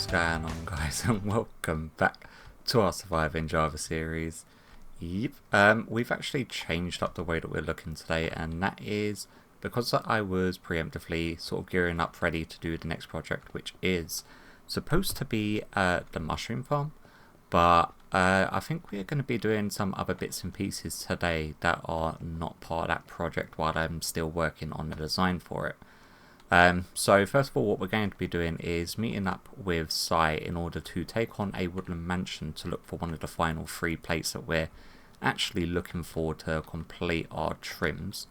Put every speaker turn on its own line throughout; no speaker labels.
going on, guys, and welcome back to our Survive in Java series. Yep, we've actually changed up the way that we're looking today, and that is because I was preemptively sort of gearing up ready to do the next project, which is supposed to be the mushroom farm, but I think we're going to be doing some other bits and pieces today that are not part of that project while I'm still working on the design for it. So first of all, what we're going to be doing is meeting up with Cy in order to take on a woodland mansion to look for one of the final 3 plates that we're actually looking for to complete our trims.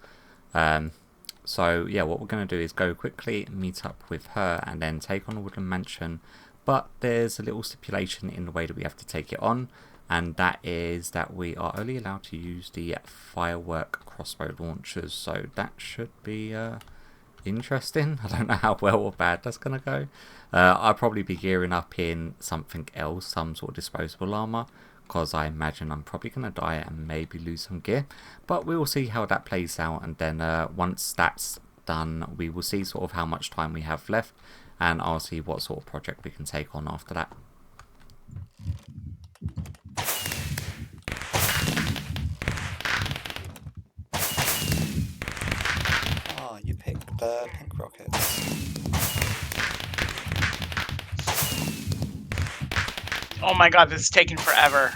So yeah, what we're going to do is go quickly meet up with her and then take on a woodland mansion, but there's a little stipulation in the way that we have to take it on, and that is that we are only allowed to use the firework crossbow launchers, so that should be interesting. I don't know how well or bad that's gonna go. I'll probably be gearing up in something else, some sort of disposable armor, because I imagine I'm probably gonna die and maybe lose some gear, but we will see how that plays out, and then once that's done we will see sort of how much time we have left, and I'll see what sort of project we can take on after that.
Oh, you picked the pink rockets.
Oh my god, this is taking forever.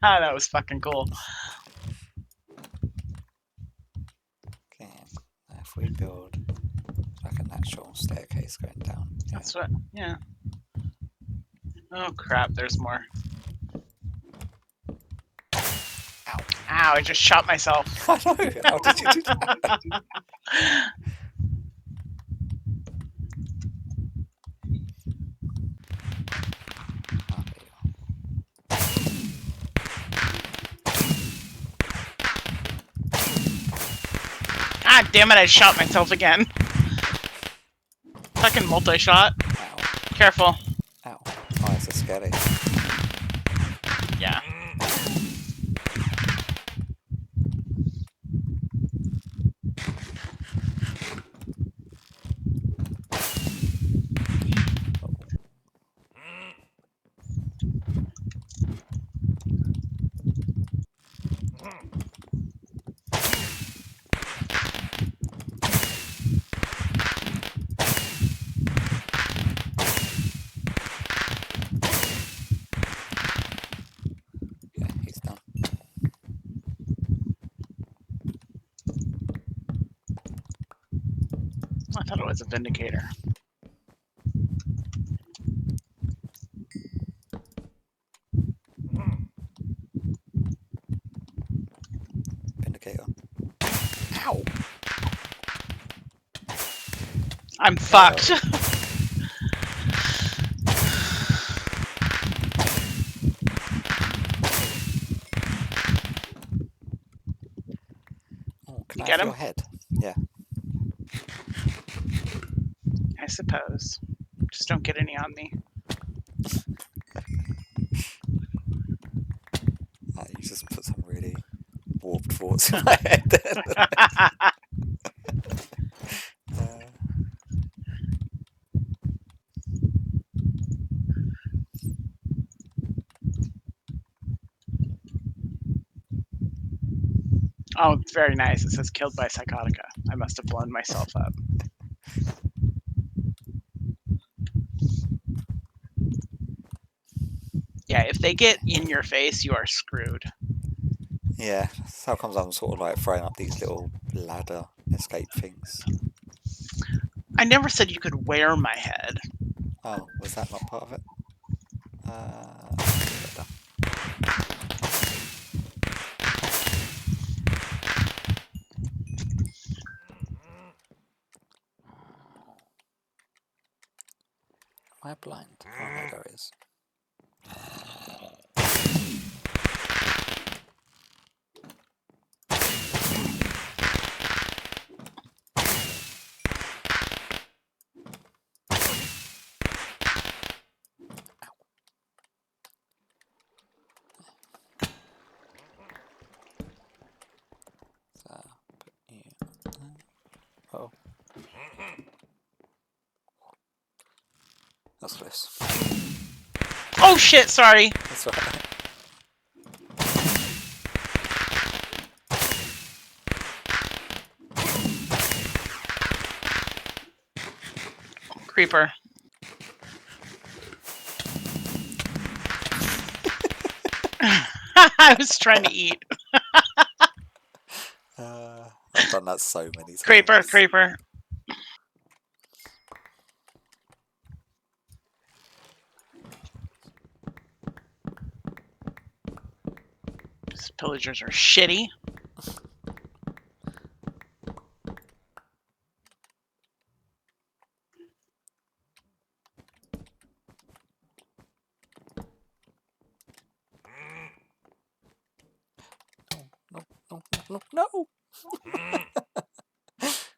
That was fucking cool.
Okay, now if we build like a natural staircase going down. Yeah.
That's what, yeah. Oh crap, there's more.
Ow.
Ow, I just shot myself.
I know, how did you do that? Oh, there you
God damn it, I shot myself again. Fucking multi-shot.
Ow.
Careful.
Ow. Oh, it's a scary.
Yeah.
Yeah, he's done.
I thought it was a vindicator.
Vindicator. Ow!
I'm fucked.
Oh, can
You
I
get
have
him?
your head? Yeah.
I suppose. Just don't get any on me.
You just put some really warped thoughts in my head then.
Oh, it's very nice. It says killed by Cykotica. I must have blown myself up. Yeah, if they get in your face, you are screwed.
Yeah, how comes I'm sort of like throwing up these little ladder escape things?
I never said you could wear my head.
Oh, was that not part of it? Better. Am I blind? Oh no, there is. So, put you That's close.
Oh shit! Sorry.
That's right.
Creeper. I was trying to eat.
I've done that so many times.
Creeper, creeper. These pillagers are shitty.
No.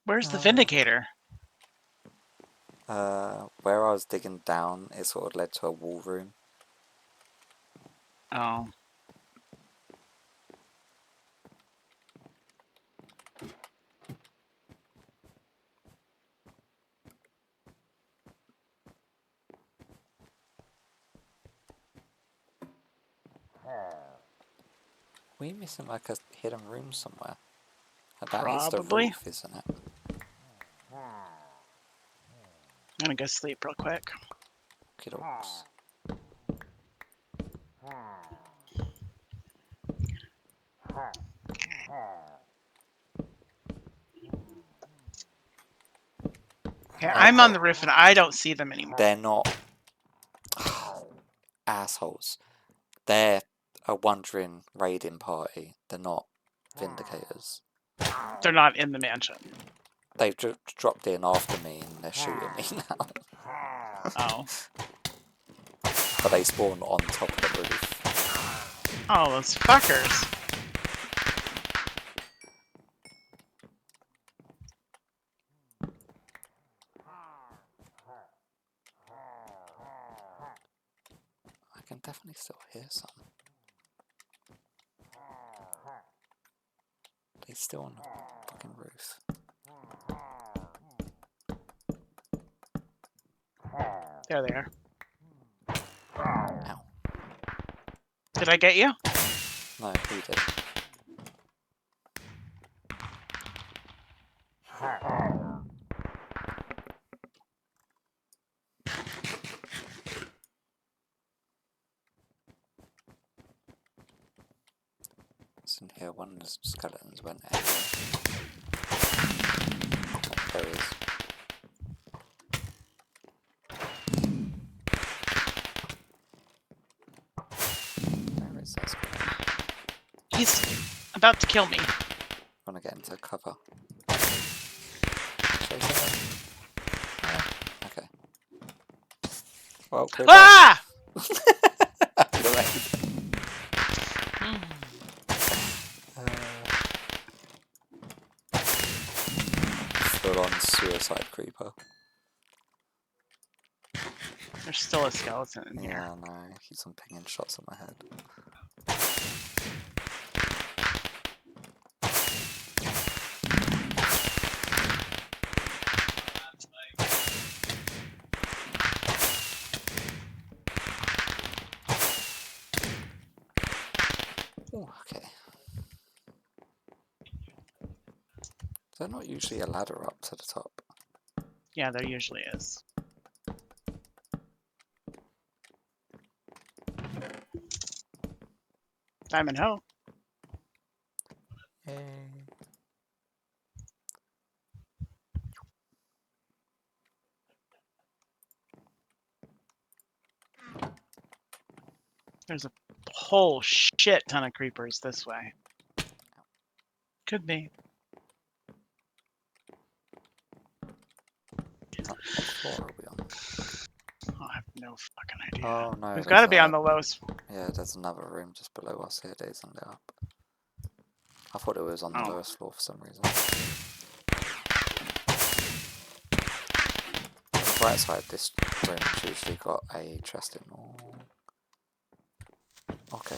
Where's the Vindicator?
Where I was digging down, it sort of led to a wall room.
Oh.
We missing like a hidden room somewhere? That is the
Probably.
roof, isn't it?
I'm gonna go sleep real quick.
Kiddos.
Okay, I'm on the roof and I don't see them anymore.
They're not assholes. They're a wandering raiding party. They're not vindicators.
They're not in the mansion.
They've dropped in after me and they're shooting me now.
Oh.
But they spawn on top of the roof.
Oh, those fuckers.
I can definitely still hear some. They're still on the fucking roof.
There they are.
Ow.
Did I get you?
No, he did. It's in here, one of the skeletons went everywhere. There he is. Where is that skeleton?
He's about to kill me.
I'm gonna get into cover. Chasing him. Yeah, okay. Well, creeper.
Ah!
You're right. Full on suicide creeper.
There's still a skeleton in here.
Yeah, no, he keeps on pinging shots at my head. Ooh, okay. Is there not usually a ladder up to the top?
Yeah, there usually is. Diamond Hoe.
Yay.
There's a whole shit ton of creepers this way. Could be.
What floor are we on?
Oh, I have no fucking idea.
Oh no.
We've
there's
got to be
a-
on the lowest.
Yeah, there's another room just below us here, Days and up. I thought it was on the
Oh.
lowest floor for some reason. On the bright side, this room's usually got a chest in. Oh. Okay.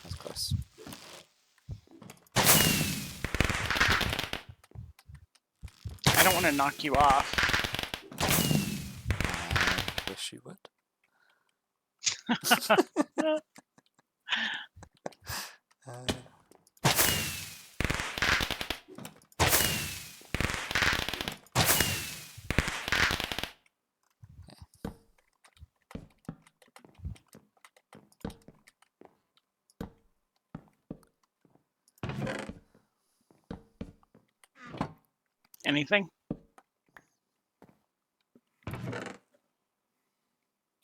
That's close.
I don't want to knock you off.
wish you would.
Anything?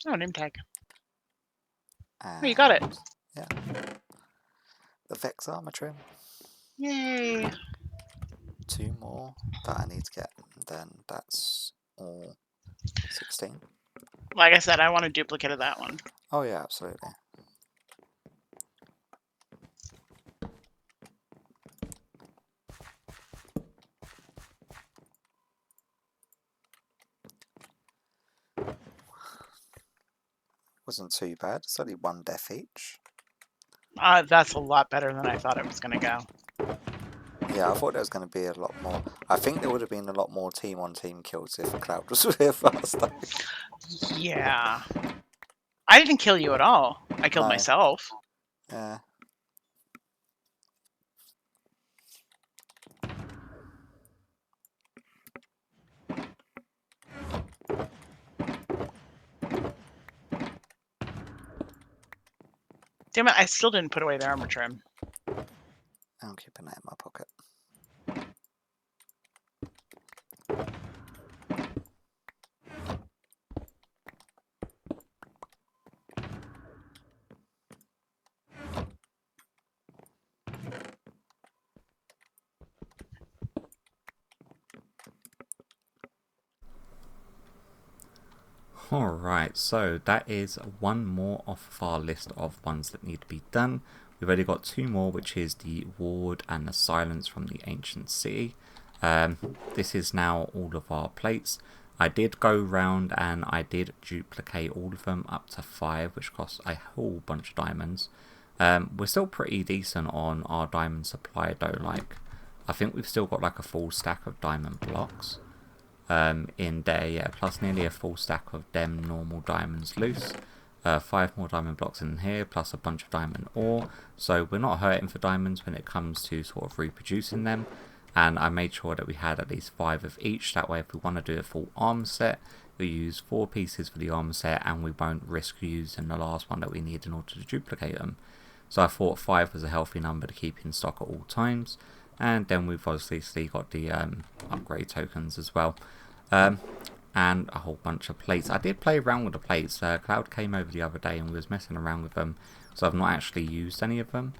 Oh, name tag. Oh, you got it.
Yeah. The Vex armor trim.
Yay.
2 more that I need to get, and then that's all 16.
Like I said, I want a duplicate of that one.
Oh yeah, absolutely. Wasn't too bad. It's only 1 death each.
That's a lot better than I thought it was going to go.
Yeah, I thought there was going to be a lot more. I think there would have been a lot more team-on-team kills if Cloud was here faster.
Yeah. I didn't kill you at all. I killed
No.
myself.
Yeah.
Damn it, I still didn't put away the armor trim.
I'm keeping that in my pocket.
Alright, so that is one more off our list of ones that need to be done. We've only got 2 more, which is the Ward and the Silence from the Ancient City. This is now all of our plates. I did go round and I did duplicate all of them up to 5, which costs a whole bunch of diamonds. We're still pretty decent on our diamond supply though. Like, I think we've still got like a full stack of diamond blocks in there, yeah, plus nearly a full stack of them normal diamonds loose. 5 more diamond blocks in here, plus a bunch of diamond ore. So we're not hurting for diamonds when it comes to sort of reproducing them. And I made sure that we had at least 5 of each. That way, if we want to do a full armor set, we use 4 pieces for the armor set, and we won't risk using the last one that we need in order to duplicate them. So I thought 5 was a healthy number to keep in stock at all times. And then we've obviously got the upgrade tokens as well. And a whole bunch of plates. I did play around with the plates. Cloud came over the other day and we was messing around with them. So I've not actually used any of them.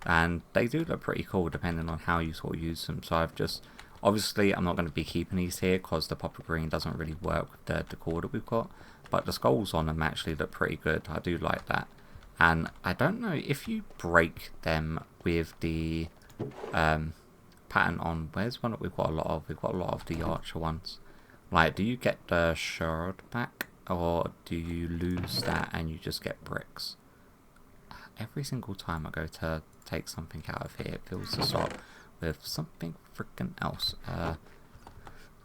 And they do look pretty cool depending on how you sort of use them. So I've just... Obviously I'm not going to be keeping these here because the popper green doesn't really work with the decor that we've got. But the skulls on them actually look pretty good. I do like that. And I don't know if you break them with the pattern on... Where's one that we've got a lot of? We've got a lot of the archer ones. Like, do you get the shard back, or do you lose that and you just get bricks? Every single time I go to take something out of here, it fills the slot with something freaking else.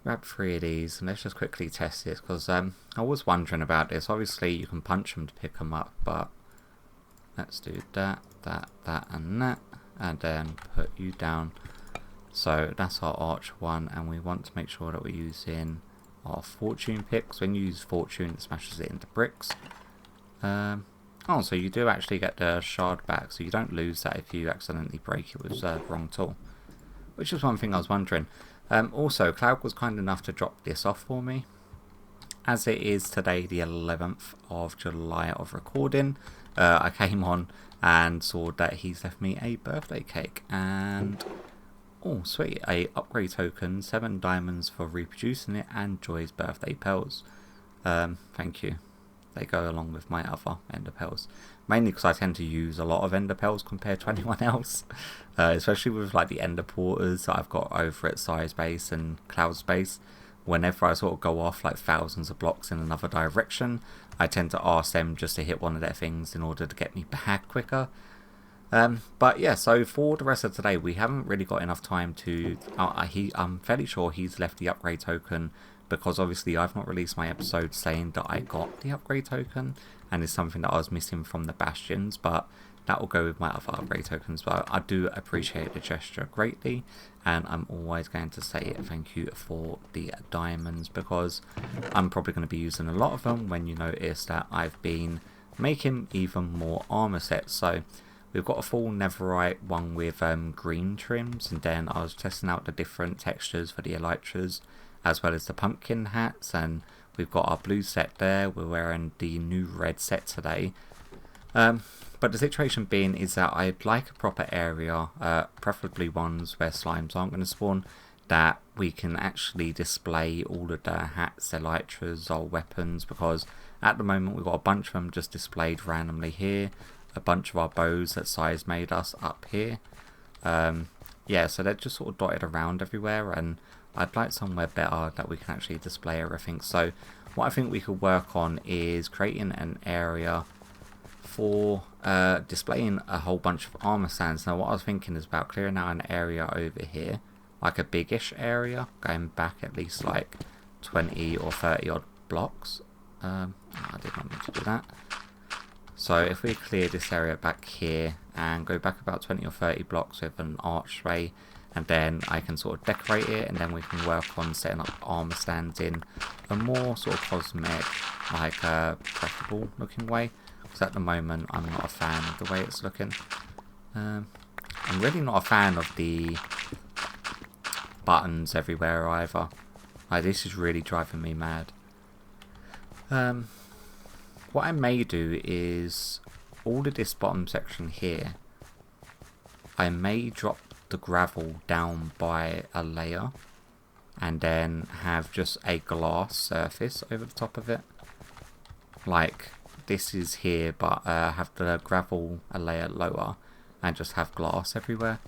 Grab 3 of these, and let's just quickly test this, because I was wondering about this. Obviously, you can punch them to pick them up, but let's do that, and that, and then put you down. So that's our archer one, and we want to make sure that we're using our fortune picks. When you use fortune, it smashes it into bricks. Oh, so you do actually get the shard back, so you don't lose that if you accidentally break it with the wrong tool. Which is one thing I was wondering. Also, Cloud was kind enough to drop this off for me. As it is today the 11th of July of recording, I came on and saw that he's left me a birthday cake, and... Oh, sweet. A upgrade token, 7 diamonds for reproducing it, and Joy's birthday pearls. Thank you. They go along with my other ender pearls. Mainly because I tend to use a lot of ender pearls compared to anyone else. Especially with like the ender porters that I've got over at Size Base and Cloud Space. Whenever I sort of go off like thousands of blocks in another direction, I tend to ask them just to hit one of their things in order to get me back quicker. But yeah, so for the rest of today, we haven't really got enough time to... I'm fairly sure he's left the upgrade token because obviously I've not released my episode saying that I got the upgrade token, and it's something that I was missing from the bastions, but that will go with my other upgrade tokens. But I do appreciate the gesture greatly, and I'm always going to say thank you for the diamonds, because I'm probably going to be using a lot of them when you notice that I've been making even more armor sets. So we've got a full netherite one with green trims, and then I was testing out the different textures for the elytras as well as the pumpkin hats, and we've got our blue set there. We're wearing the new red set today. But the situation being is that I'd like a proper area, preferably ones where slimes aren't going to spawn, that we can actually display all of the hats, elytras, or weapons, because at the moment we've got a bunch of them just displayed randomly here, a bunch of our bows that Size made us up here. Yeah, so they're just sort of dotted around everywhere, and I'd like somewhere better that we can actually display everything. So what I think we could work on is creating an area for displaying a whole bunch of armor stands. Now what I was thinking is about clearing out an area over here, like a biggish area, going back at least like 20 or 30 odd blocks. I did not mean to do that. So if we clear this area back here and go back about 20 or 30 blocks with an archway, and then I can sort of decorate it, and then we can work on setting up armor stands in a more sort of cosmetic, like preferable looking way. Because at the moment I'm not a fan of the way it's looking. I'm really not a fan of the buttons everywhere either. Like, this is really driving me mad. What I may do is all of this bottom section here, I may drop the gravel down by a layer and then have just a glass surface over the top of it. Like this is here, but have the gravel a layer lower and just have glass everywhere.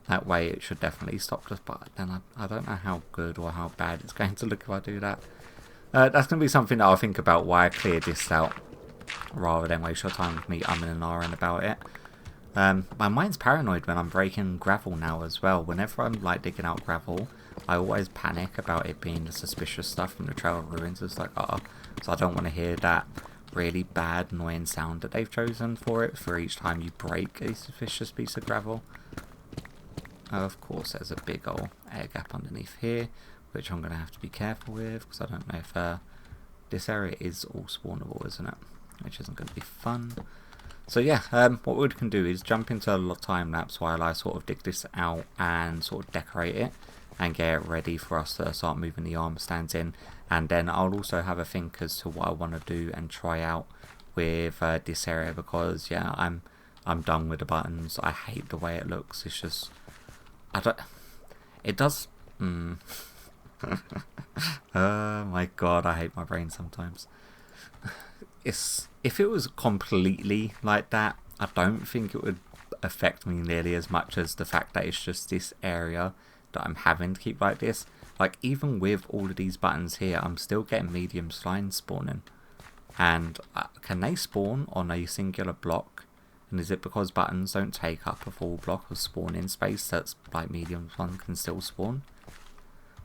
That way it should definitely stop this, but then I don't know how good or how bad it's going to look if I do that. That's going to be something that I'll think about why I cleared this out, rather than waste your time with me umming and ahhing about it. My mind's paranoid when I'm breaking gravel now as well. Whenever I'm like digging out gravel, I always panic about it being the suspicious stuff from the Trail of Ruins. It's like, so I don't want to hear that really bad annoying sound that they've chosen for it for each time you break a suspicious piece of gravel. Of course there's a big old air gap underneath here, which I'm going to have to be careful with, because I don't know if this area is all spawnable, isn't it? Which isn't going to be fun. So yeah, what we can do is jump into a time lapse while I sort of dig this out and sort of decorate it and get it ready for us to start moving the armor stands in. And then I'll also have a think as to what I want to do and try out with this area, because yeah, I'm done with the buttons. I hate the way it looks. It's just, it does. Oh my god, I hate my brain sometimes. If it was completely like that, I don't think it would affect me nearly as much as the fact that it's just this area that I'm having to keep like this. Like, even with all of these buttons here, I'm still getting medium slimes spawning. And can they spawn on a singular block? And is it because buttons don't take up a full block of spawning space that's like medium one can still spawn?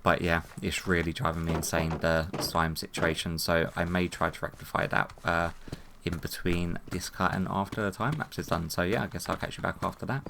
But yeah, it's really driving me insane, the slime situation. So I may try to rectify that in between this cut and after the time lapse is done. So yeah, I guess I'll catch you back after that.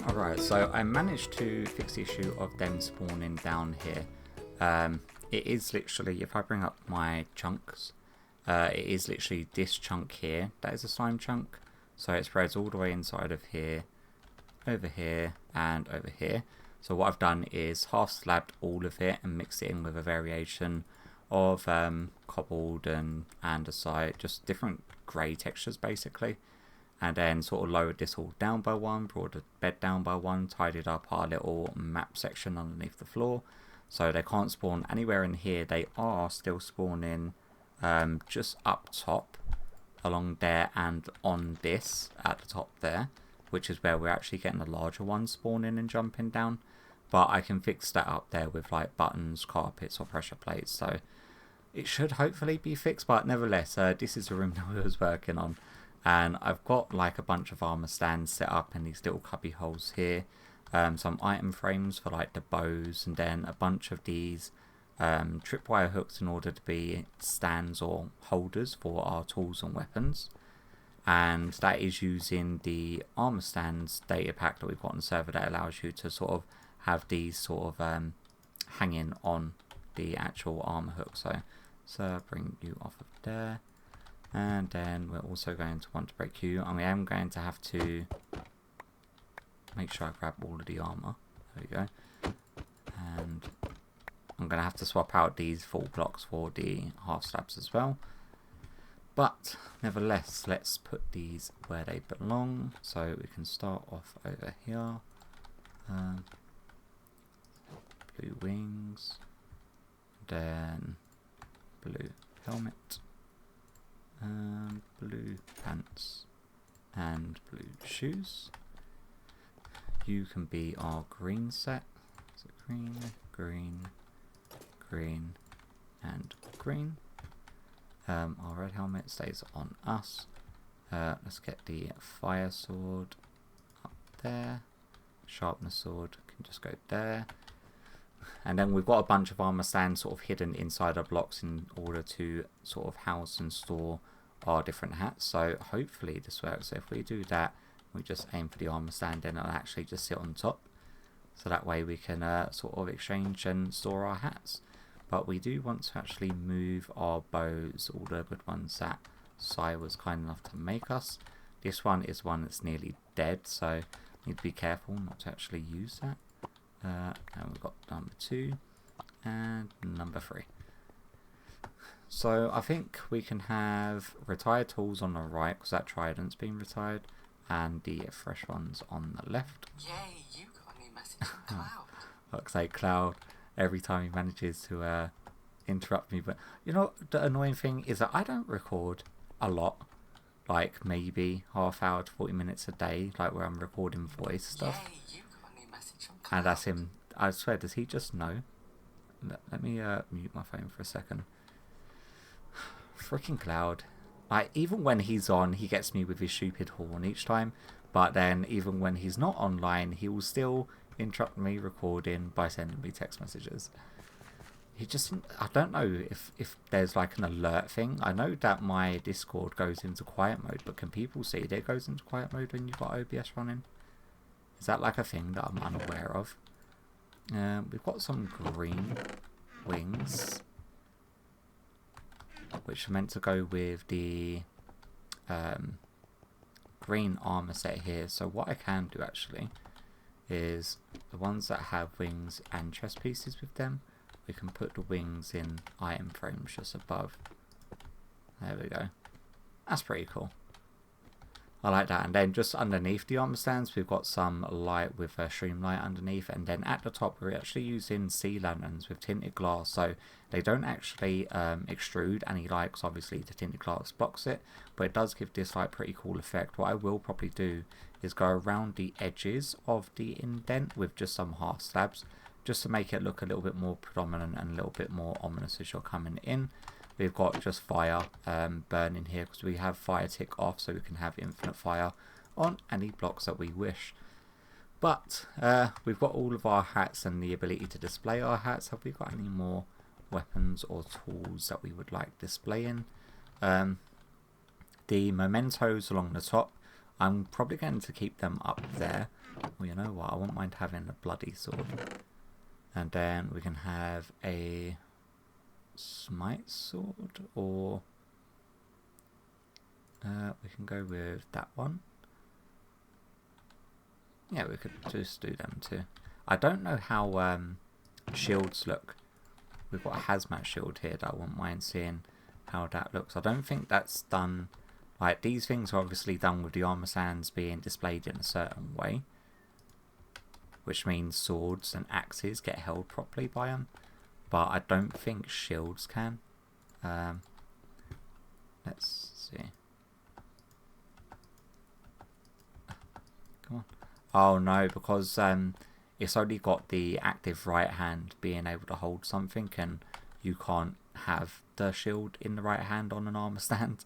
Alright, so I managed to fix the issue of them spawning down here. It is literally, if I bring up my chunks, it is literally this chunk here. That is a slime chunk. So it spreads all the way inside of here, over here, and over here. So what I've done is half slabbed all of it and mixed it in with a variation of cobbled and andesite, just different grey textures basically. And then sort of lowered this all down by one, brought the bed down by one, tidied up our little map section underneath the floor. So they can't spawn anywhere in here. They are still spawning just up top, along there and on this at the top there, which is where we're actually getting the larger ones spawning and jumping down. But I can fix that up there with like buttons, carpets or pressure plates. So it should hopefully be fixed, but nevertheless, this is the room that we was working on. And I've got like a bunch of armor stands set up in these little cubby holes here. Some item frames for like the bows, and then a bunch of these tripwire hooks in order to be stands or holders for our tools and weapons. And that is using the armor stands data pack that we've got on the server that allows you to sort of have these sort of hanging on the actual armor hook. So bring you off of there. And then we're also going to want to break you, and we am going to have to make sure I grab all of the armor. There we go. And I'm going to have to swap out these full blocks for the half slabs as well. But nevertheless, let's put these where they belong. So we can start off over here. Blue wings. Then blue helmet. Blue pants and blue shoes. You can be our green set. So green, green, green, and green. Our red helmet stays on us. Let's get the fire sword up there. Sharpness sword can just go there. And then we've got a bunch of armor stands sort of hidden inside our blocks in order to sort of house and store our different hats. So hopefully this works. So if we do that, we just aim for the armor stand and it'll actually just sit on top. So that way we can sort of exchange and store our hats. But we do want to actually move our bows, all the good ones that Cy was kind enough to make us. This one is one that's nearly dead, so need to be careful not to actually use that. And we've got number 2 and number 3. So I think we can have retired tools on the right because that trident's been retired, and the fresh ones on the left.
Yay, you got a new message from Cloud.
Looks like Cloud every time he manages to interrupt me. But you know, the annoying thing is that I don't record a lot, like maybe half hour to 40 minutes a day, like where I'm recording voice stuff.
Yay, you got a new message from Cloud.
And that's him. I swear, does he just know? Let me mute my phone for a second. Freaking Cloud. Like, even when he's on, he gets me with his stupid horn each time. But then, even when he's not online, he will still interrupt me recording by sending me text messages. He just, I don't know if there's like an alert thing. I know that my Discord goes into quiet mode, but can people see that it goes into quiet mode when you've got OBS running? Is that like a thing that I'm unaware of? We've got some green wings, which are meant to go with the green armor set here. So what I can do actually is the ones that have wings and chest pieces with them, we can put the wings in item frames just above. There we go. That's pretty cool. I like that. And then just underneath the armor stands, we've got some light with a streamlight underneath. And then at the top, we're actually using sea lanterns with tinted glass. So they don't actually extrude any light, because obviously the tinted glass blocks it. But it does give this like pretty cool effect. What I will probably do is go around the edges of the indent with just some half slabs, just to make it look a little bit more predominant and a little bit more ominous as you're coming in. We've got just fire burning here because we have fire tick off, so we can have infinite fire on any blocks that we wish. But we've got all of our hats and the ability to display our hats. Have we got any more weapons or tools that we would like displaying? The mementos along the top, I'm probably going to keep them up there. Well, you know what? I wouldn't mind having a bloody sword. And then we can have a smite sword, or we can go with that one. Yeah, we could just do them too. I don't know how shields look. We've got a hazmat shield here that I wouldn't mind seeing how that looks. I don't think that's done. Like, these things are obviously done with the armor stands being displayed in a certain way, which means swords and axes get held properly by them. But I don't think shields can. Let's see. Come on. Oh no, because it's only got the active right hand being able to hold something, and you can't have the shield in the right hand on an armor stand.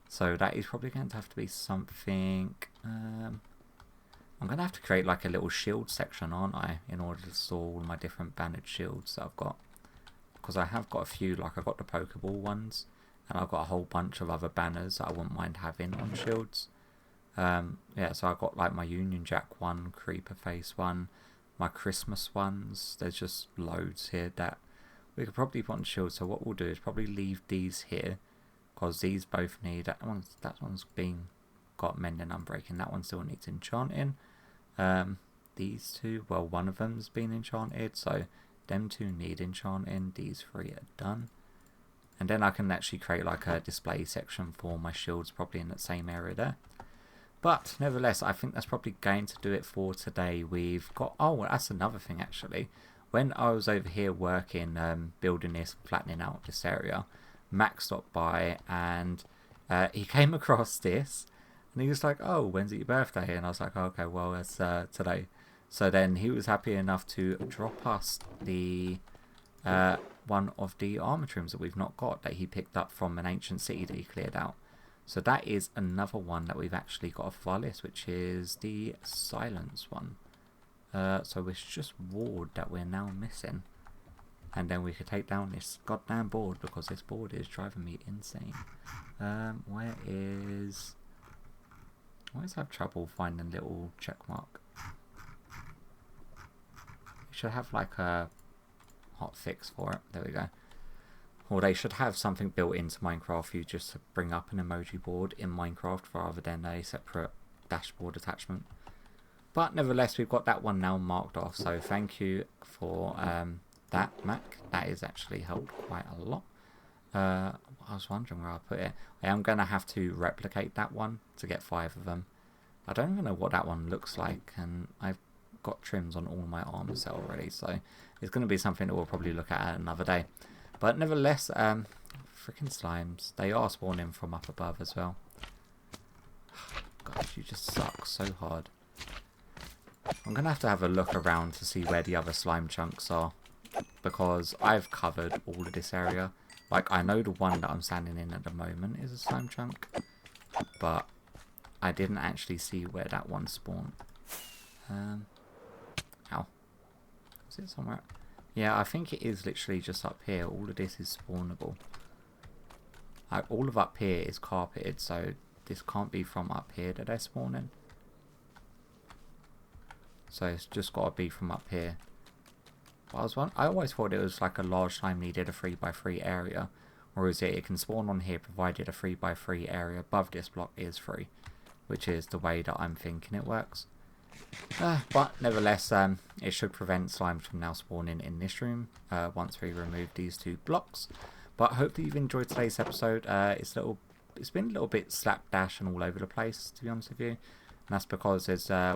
So that is probably going to have to be something. I'm going to have to create like a little shield section, aren't I, in order to store all my different bannered shields that I've got. Because I have got a few, like I've got the Pokeball ones, and I've got a whole bunch of other banners that I wouldn't mind having on shields. Yeah, so I've got like my Union Jack one, Creeper Face one, my Christmas ones. There's just loads here that we could probably put on shields. So what we'll do is probably leave these here, because these both need, that one's been got mending, unbreaking. That one still needs enchanting. These two, well, one of them's been enchanted, so them two need enchanting. These three are done. And then I can actually create like a display section for my shields, probably in that same area there. But nevertheless, I think that's probably going to do it for today. We've got, oh, that's another thing actually. When I was over here working, building this, flattening out this area, Max stopped by and he came across this. And he was like, oh, when's it your birthday? And I was like, oh, okay, well, that's today. So then he was happy enough to drop us the one of the armor trims that we've not got, that he picked up from an ancient city that he cleared out. So that is another one that we've actually got off of our list, which is the silence one. So it's just ward that we're now missing. And then we could take down this goddamn board, because this board is driving me insane. Where is... I always have trouble finding a little check mark. You should have like a hot fix for it. There we go. Or they should have something built into Minecraft for you just to bring up an emoji board in Minecraft rather than a separate dashboard attachment. But nevertheless, we've got that one now marked off. So thank you for that, Mac. That has actually helped quite a lot. I was wondering where I put it. I am going to have to replicate that one to get 5 of them. I don't even know what that one looks like, and I've got trims on all my armor set already, so it's going to be something that we'll probably look at another day. But nevertheless, freaking slimes, they are spawning from up above as well. Gosh, you just suck so hard. I'm going to have a look around to see where the other slime chunks are, because I've covered all of this area. Like, I know the one that I'm standing in at the moment is a slime chunk, but I didn't actually see where that one spawned. Ow. Is it somewhere? Yeah, I think it is literally just up here. All of this is spawnable. Like, all of up here is carpeted, so this can't be from up here that they're spawning. So it's just got to be from up here. I always thought it was like a large slime needed a 3x3 area, or is it can spawn on here provided a 3x3 area above this block is free, which is the way that I'm thinking it works. But nevertheless, it should prevent slimes from now spawning in this room once we remove these 2 blocks. But hopefully you've enjoyed today's episode. It's been a little bit slapdash and all over the place, to be honest with you. And that's because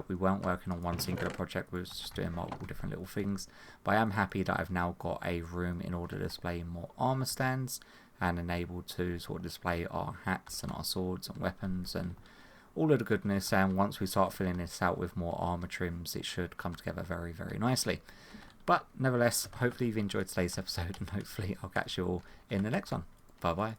we weren't working on one singular project, we was just doing multiple different little things. But I am happy that I've now got a room in order to display more armor stands and enabled to sort of display our hats and our swords and weapons and all of the goodness. And once we start filling this out with more armor trims, it should come together very, very nicely. But nevertheless, hopefully you've enjoyed today's episode, and hopefully I'll catch you all in the next one. Bye bye.